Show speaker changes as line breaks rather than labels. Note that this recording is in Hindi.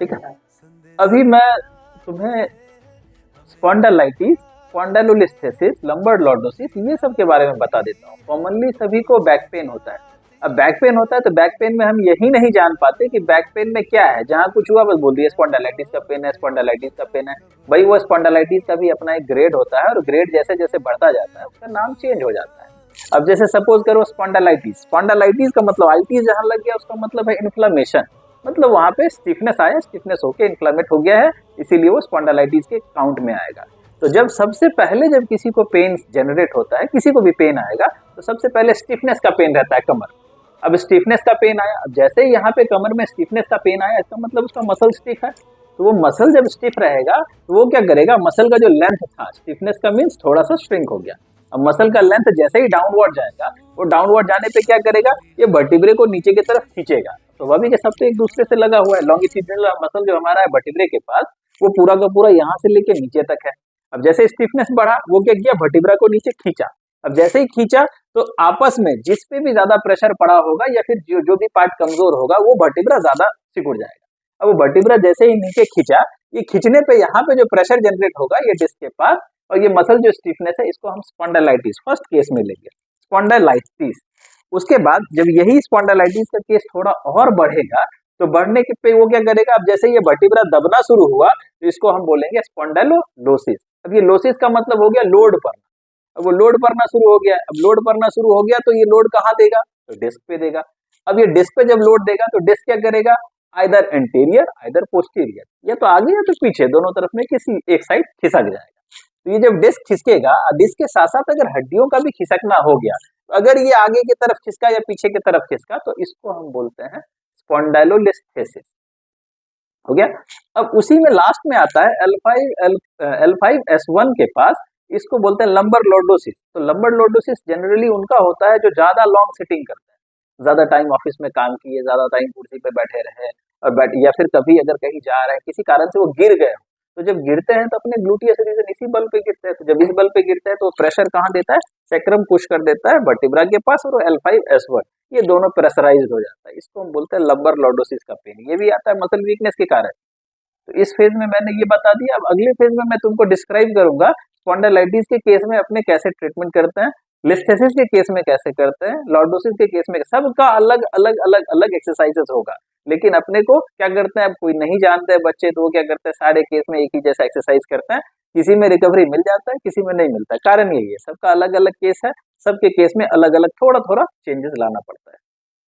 ठीक है। अभी मैं तुम्हें स्पॉन्डिलाइटिस, स्पॉन्डिलोलिस्थेसिस, लंबर लॉर्डोसिस ये सब के बारे में बता देता हूँ। कॉमनली सभी को बैक पेन होता है। अब बैक पेन होता है तो बैक पेन में हम यही नहीं जान पाते कि बैक पेन में क्या है, जहाँ कुछ हुआ बस बोल दिया स्पॉन्डिलाइटिस का पेन है, स्पॉन्डिलाइटिस का पेन है। भाई वो स्पॉन्डिलाइटिस का भी अपना एक ग्रेड होता है और ग्रेड जैसे जैसे बढ़ता जाता है उसका नाम चेंज हो जाता है। अब जैसे सपोज करो स्पॉन्डिलाइटिस, स्पॉन्डिलाइटिस का मतलब आइटिस जहाँ लग गया उसका मतलब है इन्फ्लेमेशन, मतलब वहां पे स्टिफनेस आया, स्टिफनेस होके इन्फ्लेमेट हो गया है, इसीलिए वो स्पॉन्डिलाइटिस के काउंट में आएगा। तो जब सबसे पहले जब किसी को पेन जनरेट होता है, किसी को भी पेन आएगा तो सबसे पहले स्टिफनेस का पेन रहता है कमर। अब स्टिफनेस का पेन आया, अब जैसे ही यहाँ पे कमर में स्टिफनेस का पेन आया इसका मतलब उसका मसल स्टिफ है। तो वो मसल जब स्टिफ रहेगा तो वो क्या करेगा, मसल का जो लेंथ था, स्टिफनेस का मीन्स थोड़ा सा श्रिंक हो गया। अब मसल का लेंथ जैसे ही डाउनवर्ड जाएगा, वो डाउनवर्ड जाने पे क्या करेगा, ये वर्टिब्रे को नीचे की तरफ खींचेगा। तो वह भी के सब तो एक दूसरे से लगा हुआ है। लॉन्गिट्यूडिनल मसल जो हमारा है वर्टिब्रे के पास, वो पूरा का पूरा यहाँ से लेके नीचे तक है। अब जैसे स्टिफनेस बढ़ा, वो क्या किया, वर्टिब्रा को नीचे खींचा। अब जैसे ही खींचा तो आपस में जिस पे भी ज्यादा प्रेशर पड़ा होगा या फिर जो भी पार्ट कमजोर होगा वो वर्टिब्रा ज्यादा सिकुड़ जाएगा। अब वो वर्टिब्रा जैसे ही नीचे खींचा, ये खींचने पे यहाँ पे जो प्रेशर जनरेट होगा ये डिस्क के पास, और ये मसल जो स्टिफनेस है इसको हम स्पॉन्डिलाइटिस फर्स्ट केस में लेंगे, स्पॉन्डिलाइटिस। उसके बाद जब यही स्पॉन्डिलाइटिस का केस थोड़ा और बढ़ेगा तो बढ़ने के पे वो क्या करेगा, अब जैसे ये वर्टिब्रा दबना शुरू हुआ तो इसको हम बोलेंगे स्पॉन्डिलोलोसिस। अब ये लोसिस का मतलब हो गया लोड पर। अब वो लोड पड़ना शुरू हो गया, अब लोड पड़ना शुरू हो गया तो ये लोड कहाँ देगा, तो डिस्क पे देगा। अब ये डिस्क पे जब लोड देगा तो डिस्क क्या करेगा, आइदर एंटीरियर आइदर पोस्टीरियर, या तो आगे या तो पीछे, दोनों तरफ में किसी एक साइड खिसक जाएगा। तो ये जब डिस्क खिसकेगा, डिस्क के साथ साथ अगर हड्डियों का भी खिसकना हो गया, तो अगर ये आगे की तरफ खिसका या पीछे की तरफ खिसका तो इसको हम बोलते हैं स्पॉन्डाइलोलिस्थेसिस। हो गया। अब उसी में लास्ट में आता है L5S1 के पास, इसको बोलते हैं लंबर लॉर्डोसिस। तो लंबर लॉर्डोसिस जनरली उनका होता है जो ज्यादा लॉन्ग सिटिंग करते हैं, ज्यादा टाइम ऑफिस में काम किए, ज्यादा टाइम कुर्सी पे बैठे रहे और या फिर कभी अगर कहीं जा रहे हैं किसी कारण से वो गिर गए, तो जब गिरते हैं तो अपने ग्लूटियस रीजन इसी बल पे गिरते हैं। तो जब इस बल पे गिरते हैं तो प्रेशर कहाँ देता है, सेक्रम पुश कर देता है वर्टिब्रा के पास, और L5S1 ये दोनों प्रेशराइज्ड हो जाता है। इसको हम बोलते हैं लंबर लॉर्डोसिस का पेन। ये भी आता है मसल वीकनेस के कारण। तो इस फेज में मैंने ये बता दिया। अब अगले फेज में मैं तुमको डिस्क्राइब करूंगा स्पॉन्डिलाइटिस के केस में अपने कैसे ट्रीटमेंट करते हैं, लिस्थेसिस के केस में कैसे करते हैं, लॉर्डोसिस के केस में, सबका अलग अलग अलग अलग एक्सरसाइजेस होगा। लेकिन अपने को क्या करते हैं, अब कोई नहीं जानते हैं बच्चे तो वो क्या करते हैं, सारे केस में एक ही जैसा एक्सरसाइज करते हैं। किसी में रिकवरी मिल जाता है, किसी में नहीं मिलता। कारण यही है, सबका अलग अलग केस है, सबके केस में अलग अलग थोड़ा थोड़ा चेंजेस लाना पड़ता है।